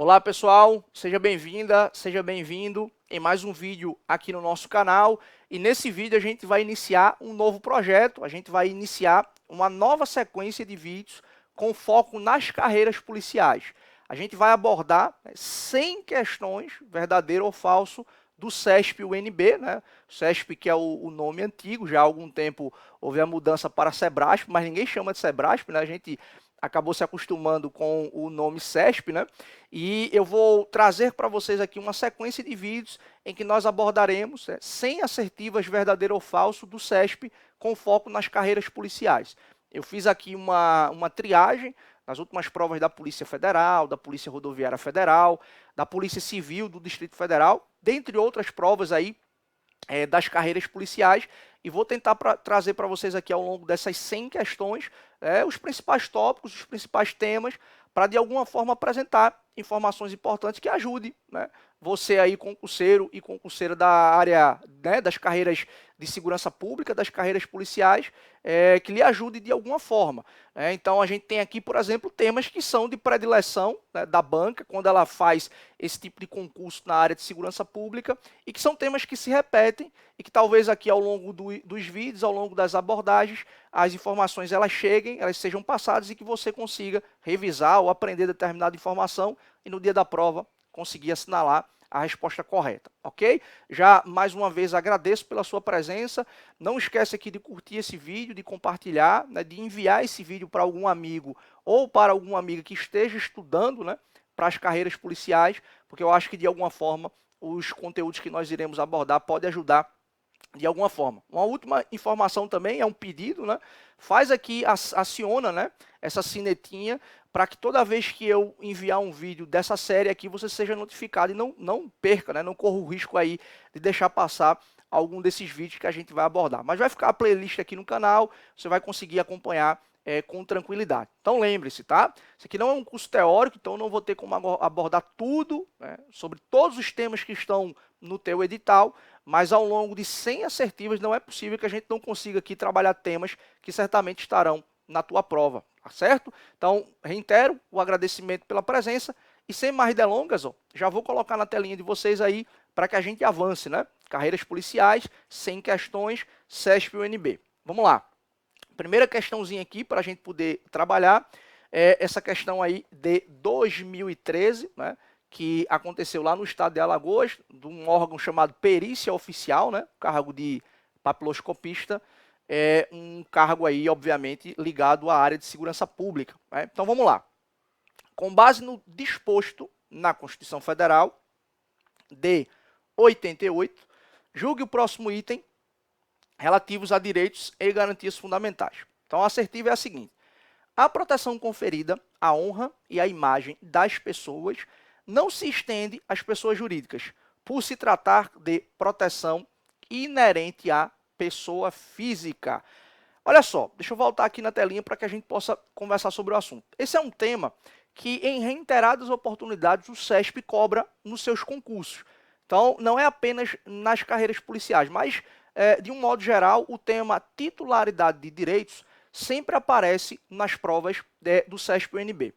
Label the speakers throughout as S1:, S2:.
S1: Olá pessoal, seja bem-vinda, seja bem-vindo em mais um vídeo aqui no nosso canal. E nesse vídeo a gente vai iniciar um novo projeto, a gente vai iniciar uma nova sequência de vídeos com foco nas carreiras policiais. A gente vai abordar 100 questões, verdadeiro ou falso, do CESP-UNB, né? O CESP que é o nome antigo, já há algum tempo houve a mudança para SEBRASP, mas ninguém chama de SEBRASP, né? A gente acabou se acostumando com o nome CESP, né? E eu vou trazer para vocês aqui uma sequência de vídeos em que nós abordaremos 100 assertivas verdadeiro ou falso do CESP com foco nas carreiras policiais. Eu fiz aqui uma triagem nas últimas provas da Polícia Federal, da Polícia Rodoviária Federal, da Polícia Civil do Distrito Federal, dentre outras provas aí das carreiras policiais, e vou tentar trazer para vocês aqui ao longo dessas 100 questões os principais tópicos, os principais temas, para de alguma forma apresentar informações importantes que ajudem, né, você aí concurseiro e concurseira da área, né, das carreiras de segurança pública, das carreiras policiais, que lhe ajude de alguma forma. Então a gente tem aqui, por exemplo, temas que são de predileção, né, da banca, quando ela faz esse tipo de concurso na área de segurança pública, e que são temas que se repetem e que talvez aqui ao longo dos vídeos, ao longo das abordagens, as informações elas cheguem, elas sejam passadas e que você consiga revisar ou aprender determinada informação e no dia da prova conseguir assinalar a resposta correta, ok? Já mais uma vez agradeço pela sua presença. Não esquece aqui de curtir esse vídeo, de compartilhar, né, de enviar esse vídeo para algum amigo ou para alguma amiga que esteja estudando, né, para as carreiras policiais, porque eu acho que de alguma forma os conteúdos que nós iremos abordar podem ajudar de alguma forma. Uma última informação também, é um pedido, né? Faz aqui, aciona, né, essa sinetinha para que toda vez que eu enviar um vídeo dessa série aqui, você seja notificado e não perca, né, não corra o risco aí de deixar passar algum desses vídeos que a gente vai abordar. Mas vai ficar a playlist aqui no canal, você vai conseguir acompanhar com tranquilidade. Então lembre-se, tá? Isso aqui não é um curso teórico, então eu não vou ter como abordar tudo, né, sobre todos os temas que estão no teu edital, mas ao longo de 100 assertivas não é possível que a gente não consiga aqui trabalhar temas que certamente estarão na tua prova, tá certo? Então, reitero o agradecimento pela presença e sem mais delongas, já vou colocar na telinha de vocês aí para que a gente avance, né? Carreiras policiais, 100 questões, CESP-UNB. Vamos lá. Primeira questãozinha aqui para a gente poder trabalhar é essa questão aí de 2013, né? Que aconteceu lá no estado de Alagoas, de um órgão chamado Perícia Oficial, né, cargo de papiloscopista, um cargo aí, obviamente, ligado à área de segurança pública. Né? Então vamos lá. Com base no disposto na Constituição Federal de 88, julgue o próximo item relativos a direitos e garantias fundamentais. Então a assertiva é a seguinte: a proteção conferida à honra e à imagem das pessoas não se estende às pessoas jurídicas, por se tratar de proteção inerente à pessoa física. Olha só, deixa eu voltar aqui na telinha para que a gente possa conversar sobre o assunto. Esse é um tema que, em reiteradas oportunidades, o CESP cobra nos seus concursos. Então, não é apenas nas carreiras policiais, mas, de um modo geral, o tema titularidade de direitos sempre aparece nas provas do CESP-UNB.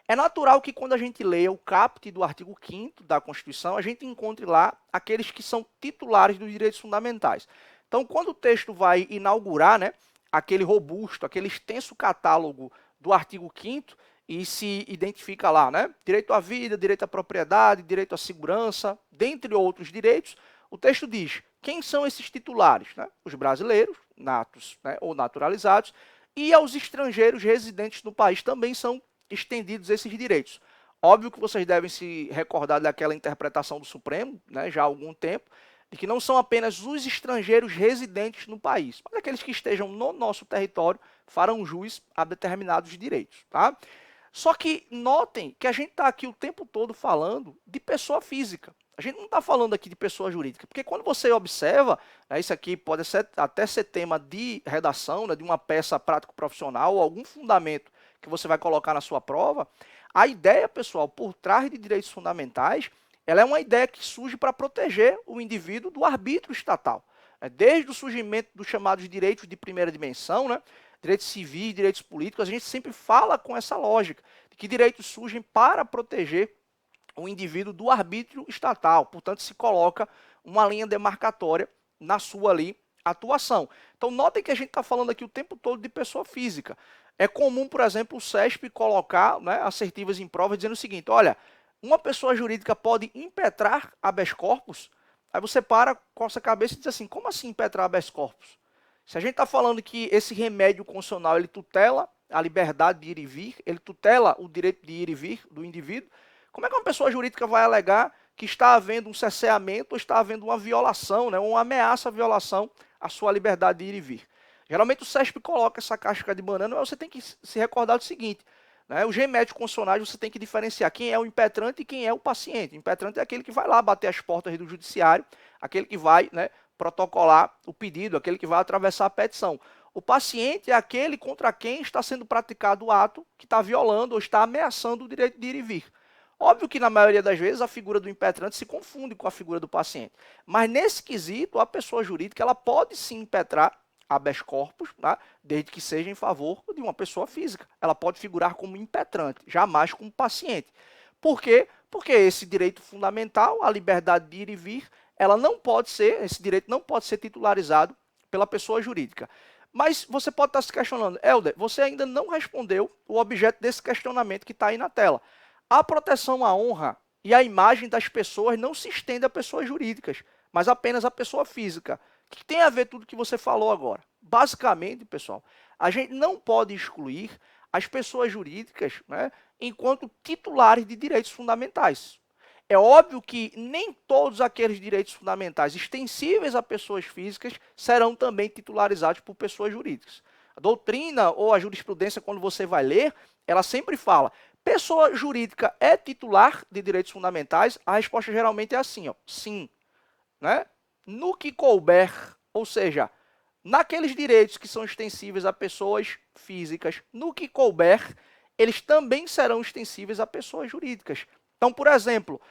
S1: É natural que quando a gente leia o caput do artigo 5º da Constituição, a gente encontre lá aqueles que são titulares dos direitos fundamentais. Então, quando o texto vai inaugurar, né, aquele robusto, aquele extenso catálogo do artigo 5º, e se identifica lá, né, direito à vida, direito à propriedade, direito à segurança, dentre outros direitos, o texto diz quem são esses titulares, né? Os brasileiros, natos, né, ou naturalizados, e aos estrangeiros residentes no país também são estendidos esses direitos. Óbvio que vocês devem se recordar daquela interpretação do Supremo, né, já há algum tempo, de que não são apenas os estrangeiros residentes no país, mas aqueles que estejam no nosso território farão jus a determinados direitos. Tá? Só que notem que a gente está aqui o tempo todo falando de pessoa física. A gente não está falando aqui de pessoa jurídica, porque quando você observa, né, isso aqui pode até ser tema de redação, né, de uma peça prático-profissional ou algum fundamento que você vai colocar na sua prova, a ideia, pessoal, por trás de direitos fundamentais, ela é uma ideia que surge para proteger o indivíduo do arbítrio estatal. Desde o surgimento dos chamados direitos de primeira dimensão, né, direitos civis, direitos políticos, a gente sempre fala com essa lógica, de que direitos surgem para proteger o indivíduo do arbítrio estatal. Portanto, se coloca uma linha demarcatória na sua ali atuação. Então, notem que a gente está falando aqui o tempo todo de pessoa física. É comum, por exemplo, o CESP colocar, né, assertivas em prova dizendo o seguinte: olha, uma pessoa jurídica pode impetrar habeas corpus? Aí você para, coça a cabeça e diz assim: como assim impetrar habeas corpus? Se a gente está falando que esse remédio constitucional ele tutela a liberdade de ir e vir, ele tutela o direito de ir e vir do indivíduo, como é que uma pessoa jurídica vai alegar que está havendo um cerceamento ou está havendo uma violação, né, uma ameaça à violação à sua liberdade de ir e vir? Geralmente o CESP coloca essa casca de banana, mas você tem que se recordar do seguinte: né, os remédios constitucionais você tem que diferenciar quem é o impetrante e quem é o paciente. O impetrante é aquele que vai lá bater as portas do judiciário, aquele que vai, né, protocolar o pedido, aquele que vai atravessar a petição. O paciente é aquele contra quem está sendo praticado o ato que está violando ou está ameaçando o direito de ir e vir. Óbvio que na maioria das vezes a figura do impetrante se confunde com a figura do paciente. Mas nesse quesito, a pessoa jurídica ela pode sim impetrar habeas corpus, tá? Desde que seja em favor de uma pessoa física. Ela pode figurar como impetrante, jamais como paciente. Por quê? Porque esse direito fundamental, a liberdade de ir e vir, ela não pode ser, esse direito não pode ser titularizado pela pessoa jurídica. Mas você pode estar se questionando: Helder, você ainda não respondeu o objeto desse questionamento que está aí na tela. A proteção à honra e à imagem das pessoas não se estende a pessoas jurídicas, mas apenas a pessoa física. O que tem a ver tudo que você falou agora? Basicamente, pessoal, a gente não pode excluir as pessoas jurídicas, né, enquanto titulares de direitos fundamentais. É óbvio que nem todos aqueles direitos fundamentais extensíveis a pessoas físicas serão também titularizados por pessoas jurídicas. A doutrina ou a jurisprudência, quando você vai ler, ela sempre fala: pessoa jurídica é titular de direitos fundamentais? A resposta geralmente é assim, ó, sim. Né? No que couber, ou seja, naqueles direitos que são extensíveis a pessoas físicas, no que couber, eles também serão extensíveis a pessoas jurídicas. Então, por exemplo,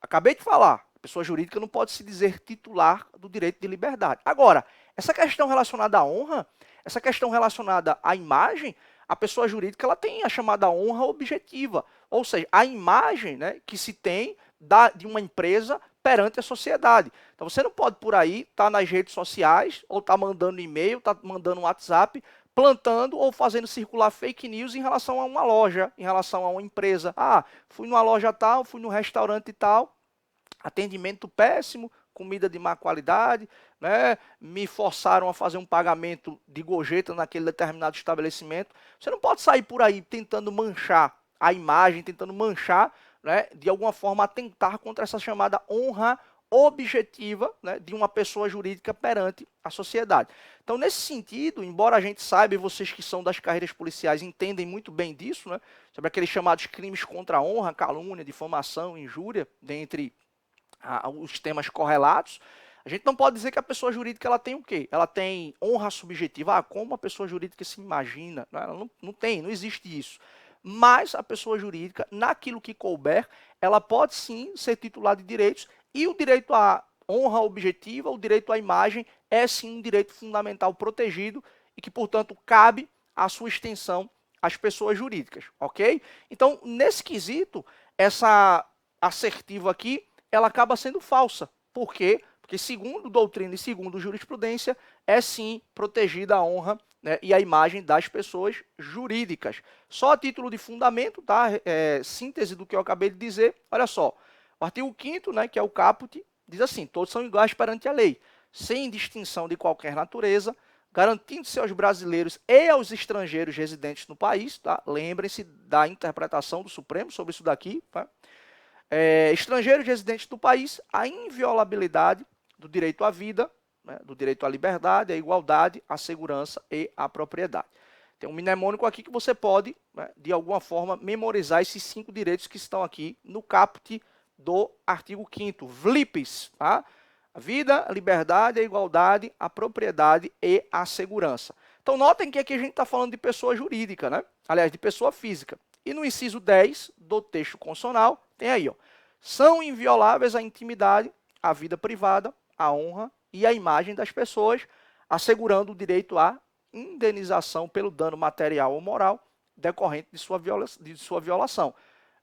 S1: acabei de falar, a pessoa jurídica não pode se dizer titular do direito de liberdade. Agora, essa questão relacionada à honra, essa questão relacionada à imagem, a pessoa jurídica ela tem a chamada honra objetiva, ou seja, a imagem, né, que se tem de uma empresa perante a sociedade. Então você não pode por aí estar nas redes sociais, ou estar mandando e-mail, estar mandando um WhatsApp, plantando ou fazendo circular fake news em relação a uma loja, em relação a uma empresa. Ah, fui numa loja tal, fui num restaurante tal, atendimento péssimo, comida de má qualidade, né? Me forçaram a fazer um pagamento de gorjeta naquele determinado estabelecimento. Você não pode sair por aí tentando manchar a imagem, tentando manchar, né, de alguma forma atentar contra essa chamada honra objetiva, né, de uma pessoa jurídica perante a sociedade. Então, nesse sentido, embora a gente saiba, e vocês que são das carreiras policiais entendem muito bem disso, né, sobre aqueles chamados crimes contra a honra, calúnia, difamação, injúria, dentre os temas correlatos, a gente não pode dizer que a pessoa jurídica ela tem o quê? Ela tem honra subjetiva. Ah, como a pessoa jurídica se imagina? Ela não tem, não existe isso. Mas a pessoa jurídica, naquilo que couber, ela pode sim ser titular de direitos, e o direito à honra objetiva, o direito à imagem, é sim um direito fundamental protegido e que, portanto, cabe a sua extensão às pessoas jurídicas, ok? Então, nesse quesito, essa assertiva aqui, ela acaba sendo falsa. Por quê? Porque segundo doutrina e segundo jurisprudência, é sim protegida a honra, né, e a imagem das pessoas jurídicas. Só a título de fundamento, tá? Síntese do que eu acabei de dizer, olha só. O artigo 5º, né, que é o caput, diz assim: todos são iguais perante a lei, sem distinção de qualquer natureza, garantindo-se aos brasileiros e aos estrangeiros residentes no país, tá? Lembrem-se da interpretação do Supremo sobre isso daqui, tá? Estrangeiros residentes do país, a inviolabilidade do direito à vida, né, do direito à liberdade, à igualdade, à segurança e à propriedade. Tem um mnemônico aqui que você pode, né, de alguma forma, memorizar esses 5 direitos que estão aqui no caput do artigo 5º, VLIPs, tá? A vida, a liberdade, a igualdade, a propriedade e a segurança. Então, notem que aqui a gente está falando de pessoa jurídica, né? Aliás, de pessoa física. E no inciso 10 do texto constitucional, tem aí, ó: são invioláveis a intimidade, a vida privada, a honra e a imagem das pessoas, assegurando o direito à indenização pelo dano material ou moral decorrente de sua violação.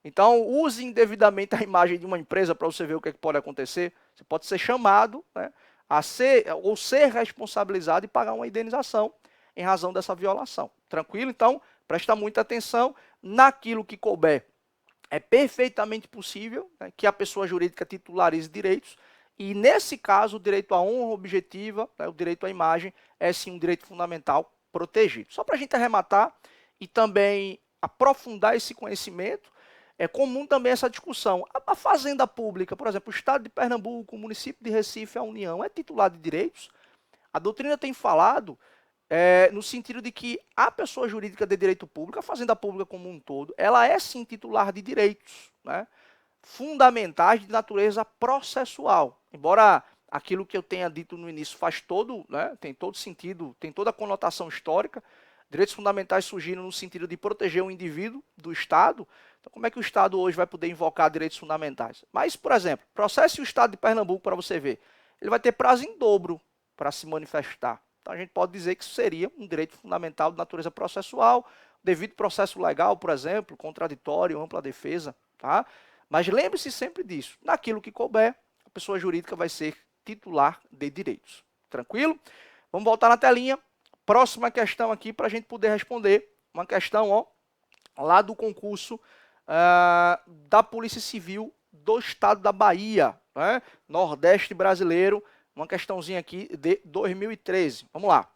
S1: Então, use indevidamente a imagem de uma empresa para você ver o que, é que pode acontecer. Você pode ser chamado, né, a ser responsabilizado e pagar uma indenização em razão dessa violação. Tranquilo? Então, presta muita atenção naquilo que couber. É perfeitamente possível, né, que a pessoa jurídica titularize direitos, e nesse caso o direito à honra objetiva, né, o direito à imagem, é sim um direito fundamental protegido. Só para a gente arrematar e também aprofundar esse conhecimento, é comum também essa discussão. A fazenda pública, por exemplo, o Estado de Pernambuco, o município de Recife, a União, é titular de direitos? A doutrina tem falado no sentido de que a pessoa jurídica de direito público, a fazenda pública como um todo, ela é sim titular de direitos, né, fundamentais de natureza processual. Embora aquilo que eu tenha dito no início faz todo, né, tem todo sentido, tem toda a conotação histórica, direitos fundamentais surgiram no sentido de proteger o indivíduo do Estado. Então, como é que o Estado hoje vai poder invocar direitos fundamentais? Mas, por exemplo, processe o Estado de Pernambuco para você ver. Ele vai ter prazo em dobro para se manifestar. Então, a gente pode dizer que isso seria um direito fundamental de natureza processual, devido processo legal, por exemplo, contraditório, ampla defesa. Tá? Mas lembre-se sempre disso. Naquilo que couber, a pessoa jurídica vai ser titular de direitos. Tranquilo? Vamos voltar na telinha. Próxima questão aqui para a gente poder responder. Uma questão lá do concurso da Polícia Civil do Estado da Bahia, né? Nordeste brasileiro. Uma questãozinha aqui de 2013. Vamos lá.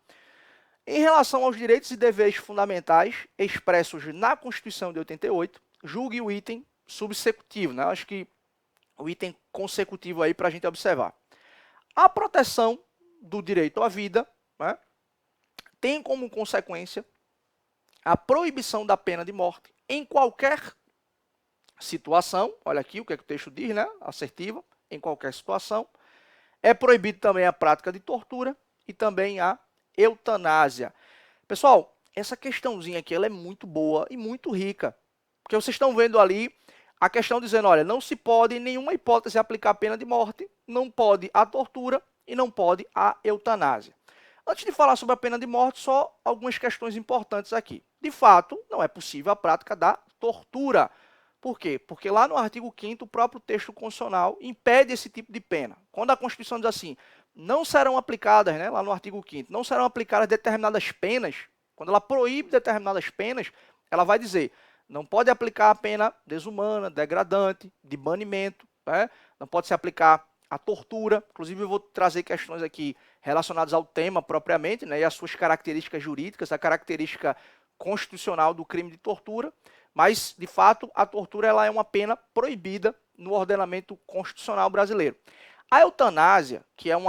S1: Em relação aos direitos e deveres fundamentais expressos na Constituição de 88, julgue o item subsecutivo, né? Acho que o item consecutivo aí para a gente observar. A proteção do direito à vida, né, tem como consequência a proibição da pena de morte em qualquer situação. Olha aqui o que, é que o texto diz, né? Assertiva, em qualquer situação. É proibido também a prática de tortura e também a eutanásia. Pessoal, essa questãozinha aqui ela é muito boa e muito rica, porque vocês estão vendo ali a questão dizendo, olha, não se pode em nenhuma hipótese aplicar a pena de morte, não pode a tortura e não pode a eutanásia. Antes de falar sobre a pena de morte, só algumas questões importantes aqui. De fato, não é possível a prática da tortura. Por quê? Porque lá no artigo 5º, o próprio texto constitucional impede esse tipo de pena. Quando a Constituição diz assim, não serão aplicadas, né, lá no artigo 5º, não serão aplicadas determinadas penas, quando ela proíbe determinadas penas, ela vai dizer, não pode aplicar a pena desumana, degradante, de banimento, né, não pode se aplicar a tortura. Inclusive, eu vou trazer questões aqui relacionadas ao tema propriamente, né, e as suas características jurídicas, a característica constitucional do crime de tortura. Mas, de fato, a tortura ela é uma pena proibida no ordenamento constitucional brasileiro. A eutanásia, que é um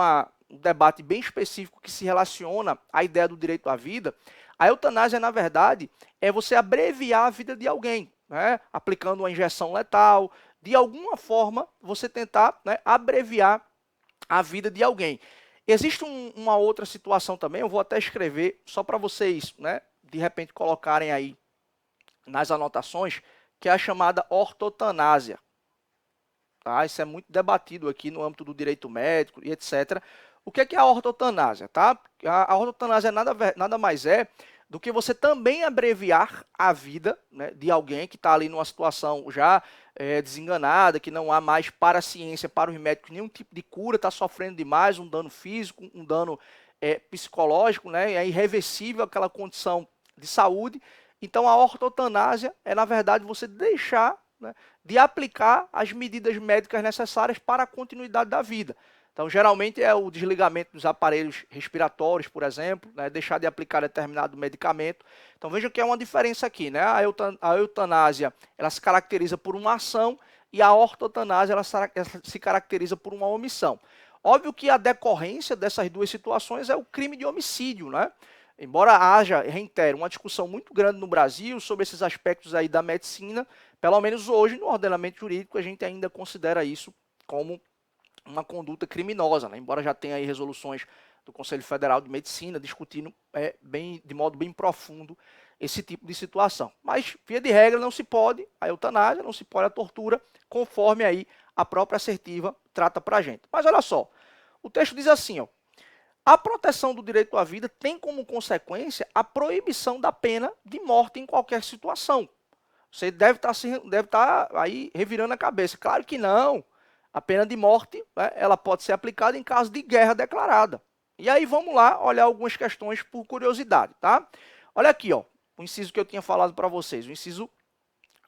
S1: debate bem específico que se relaciona à ideia do direito à vida, a eutanásia, na verdade, é você abreviar a vida de alguém, né? Aplicando uma injeção letal, de alguma forma você tentar, né, abreviar a vida de alguém. Existe uma outra situação também, eu vou até escrever, só para vocês, né, de repente colocarem aí nas anotações, que é a chamada ortotanásia. Tá? Isso é muito debatido aqui no âmbito do direito médico e etc. O que é a ortotanásia? Tá? A ortotanásia nada mais é do que você também abreviar a vida, né, de alguém que está ali numa situação já desenganada, que não há mais para a ciência, para os médicos, nenhum tipo de cura, está sofrendo demais, um dano físico, um dano psicológico, né, é irreversível aquela condição de saúde. Então, a ortotanásia é, na verdade, você deixar, né, de aplicar as medidas médicas necessárias para a continuidade da vida. Então, geralmente é o desligamento dos aparelhos respiratórios, por exemplo, né, deixar de aplicar determinado medicamento. Então, vejam que é uma diferença aqui, né? A eutanásia ela se caracteriza por uma ação e a ortotanásia ela se caracteriza por uma omissão. Óbvio que a decorrência dessas duas situações é o crime de homicídio, né? Embora haja, reitero, uma discussão muito grande no Brasil sobre esses aspectos aí da medicina, pelo menos hoje no ordenamento jurídico a gente ainda considera isso como uma conduta criminosa, né? Embora já tenha aí resoluções do Conselho Federal de Medicina discutindo de modo bem profundo esse tipo de situação. Mas, via de regra, não se pode a eutanásia, não se pode a tortura, conforme aí a própria assertiva trata para a gente. Mas olha só, o texto diz assim, ó, a proteção do direito à vida tem como consequência a proibição da pena de morte em qualquer situação. Você deve estar aí revirando a cabeça. Claro que não. A pena de morte, né, ela pode ser aplicada em caso de guerra declarada. E aí vamos lá olhar algumas questões por curiosidade, tá? Olha aqui, ó, o inciso que eu tinha falado para vocês, o inciso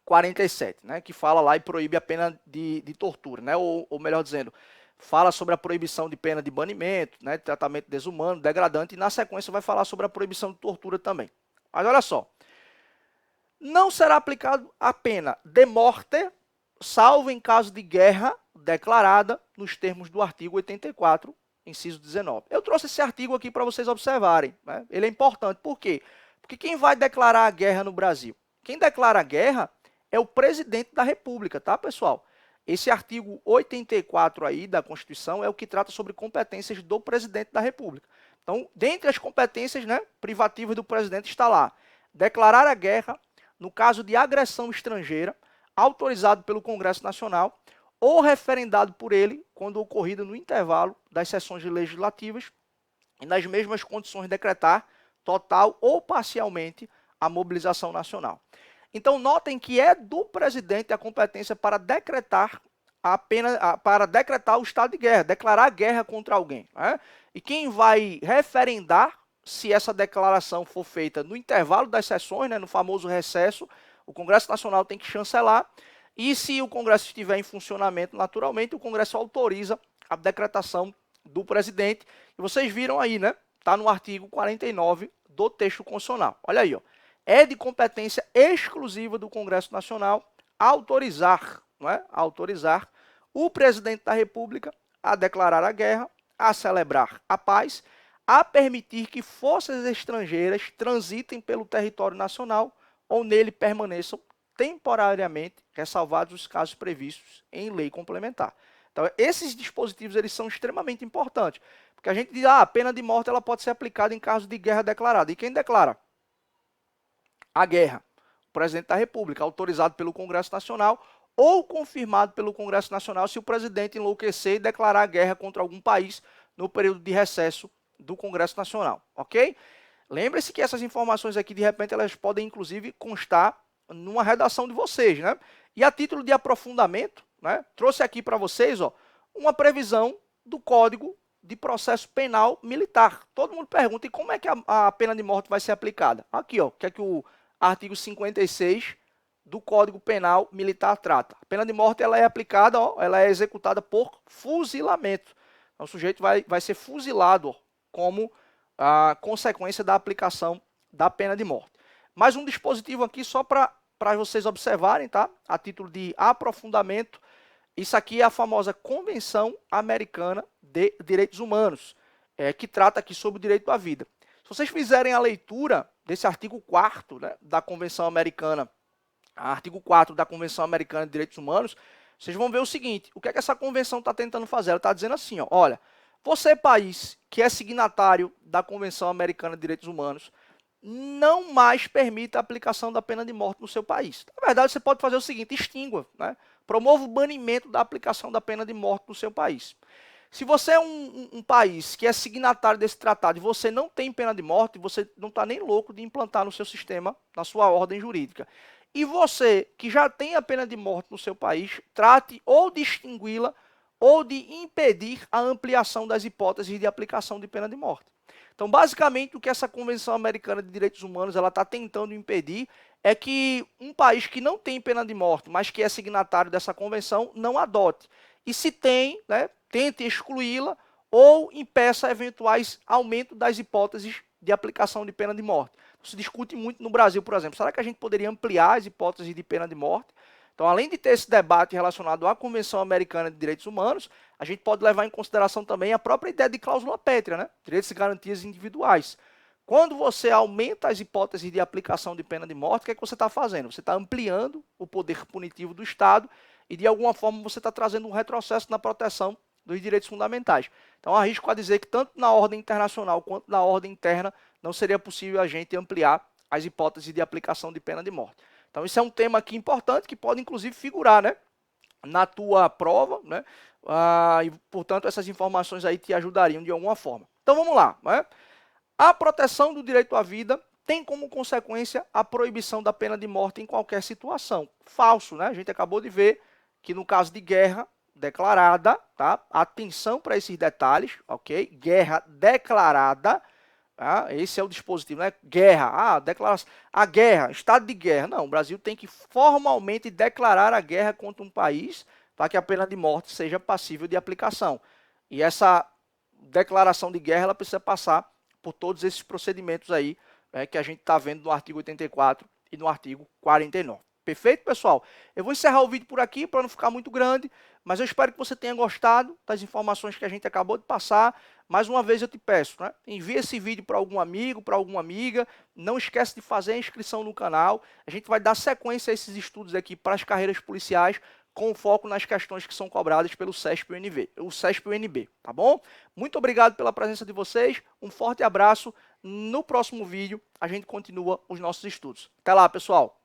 S1: 47, né, que fala lá e proíbe a pena de tortura, né, ou melhor dizendo, fala sobre a proibição de pena de banimento, né, de tratamento desumano, degradante, e na sequência vai falar sobre a proibição de tortura também. Mas olha só, não será aplicado a pena de morte, salvo em caso de guerra declarada nos termos do artigo 84, inciso 19. Eu trouxe esse artigo aqui para vocês observarem, né? Ele é importante. Por quê? Porque quem vai declarar a guerra no Brasil? Quem declara a guerra é o presidente da República, tá, pessoal? Esse artigo 84 aí da Constituição é o que trata sobre competências do presidente da República. Então, dentre as competências, né, privativas do presidente está lá: declarar a guerra no caso de agressão estrangeira, autorizado pelo Congresso Nacional ou referendado por ele quando ocorrido no intervalo das sessões legislativas e nas mesmas condições decretar total ou parcialmente a mobilização nacional. Então notem que é do presidente a competência para decretar a pena, para decretar o estado de guerra, declarar guerra contra alguém, né? E quem vai referendar, se essa declaração for feita no intervalo das sessões, né, no famoso recesso, o Congresso Nacional tem que chancelar, e se o Congresso estiver em funcionamento naturalmente, o Congresso autoriza a decretação do presidente. E vocês viram aí, né? Está no artigo 49 do texto constitucional. Olha aí, ó. É de competência exclusiva do Congresso Nacional autorizar, não é? Autorizar o presidente da República a declarar a guerra, a celebrar a paz, a permitir que forças estrangeiras transitem pelo território nacional ou nele permaneçam temporariamente, ressalvados os casos previstos em lei complementar. Então, esses dispositivos eles são extremamente importantes, porque a gente diz, a pena de morte ela pode ser aplicada em caso de guerra declarada. E quem declara? A guerra. O presidente da República, autorizado pelo Congresso Nacional ou confirmado pelo Congresso Nacional se o presidente enlouquecer e declarar guerra contra algum país no período de recesso do Congresso Nacional, ok? Lembre-se que essas informações aqui, de repente, elas podem, inclusive, constar numa redação de vocês, né? E a título de aprofundamento, né, trouxe aqui para vocês, ó, uma previsão do Código de Processo Penal Militar. Todo mundo pergunta, e como é que a pena de morte vai ser aplicada? Aqui, ó, que é que o artigo 56 do Código Penal Militar trata. A pena de morte ela é aplicada, ó, ela é executada por fuzilamento. Então, o sujeito vai ser fuzilado, ó, como a consequência da aplicação da pena de morte. Mais um dispositivo aqui só para vocês observarem, tá? A título de aprofundamento, isso aqui é a famosa Convenção Americana de Direitos Humanos, que trata aqui sobre o direito à vida. Se vocês fizerem a leitura desse artigo 4º, né, da Convenção Americana, artigo 4 da Convenção Americana de Direitos Humanos, vocês vão ver o seguinte: o que é que essa convenção está tentando fazer? Ela está dizendo assim, ó, olha, você, país que é signatário da Convenção Americana de Direitos Humanos, não mais permita a aplicação da pena de morte no seu país. Na verdade, você pode fazer o seguinte: extingua, né? Promova o banimento da aplicação da pena de morte no seu país. Se você é um país que é signatário desse tratado e você não tem pena de morte, você não está nem louco de implantar no seu sistema, na sua ordem jurídica. E você, que já tem a pena de morte no seu país, trate ou de extingui-la ou de impedir a ampliação das hipóteses de aplicação de pena de morte. Então, basicamente, o que essa Convenção Americana de Direitos Humanos ela está tentando impedir é que um país que não tem pena de morte, mas que é signatário dessa convenção, não adote. E se tem, né, tente excluí-la ou impeça eventuais aumentos das hipóteses de aplicação de pena de morte. Se discute muito no Brasil, por exemplo, será que a gente poderia ampliar as hipóteses de pena de morte? Então, além de ter esse debate relacionado à Convenção Americana de Direitos Humanos, a gente pode levar em consideração também a própria ideia de cláusula pétrea, né? Direitos e garantias individuais. Quando você aumenta as hipóteses de aplicação de pena de morte, o que é que você está fazendo? Você está ampliando o poder punitivo do Estado e, de alguma forma, você está trazendo um retrocesso na proteção dos direitos fundamentais. Então, arrisco a dizer que tanto na ordem internacional quanto na ordem interna não seria possível a gente ampliar as hipóteses de aplicação de pena de morte. Então, isso é um tema aqui importante que pode, inclusive, figurar, né, na tua prova, né? E, portanto, essas informações aí te ajudariam de alguma forma. Então, vamos lá, né? A proteção do direito à vida tem como consequência a proibição da pena de morte em qualquer situação. Falso, né? A gente acabou de ver que no caso de guerra declarada, tá? Atenção para esses detalhes, ok? Guerra declarada, tá? Esse é o dispositivo, né? Guerra, declaração, a guerra, estado de guerra. Não, o Brasil tem que formalmente declarar a guerra contra um país para que a pena de morte seja passível de aplicação. E essa declaração de guerra, ela precisa passar por todos esses procedimentos aí, que a gente está vendo no artigo 84 e no artigo 49. Perfeito, pessoal? Eu vou encerrar o vídeo por aqui para não ficar muito grande, mas eu espero que você tenha gostado das informações que a gente acabou de passar. Mais uma vez eu te peço, né? Envie esse vídeo para algum amigo, para alguma amiga. Não esquece de fazer a inscrição no canal. A gente vai dar sequência a esses estudos aqui para as carreiras policiais, com foco nas questões que são cobradas pelo CESP e o UNB, tá bom? Muito obrigado pela presença de vocês, um forte abraço. No próximo vídeo, a gente continua os nossos estudos. Até lá, pessoal!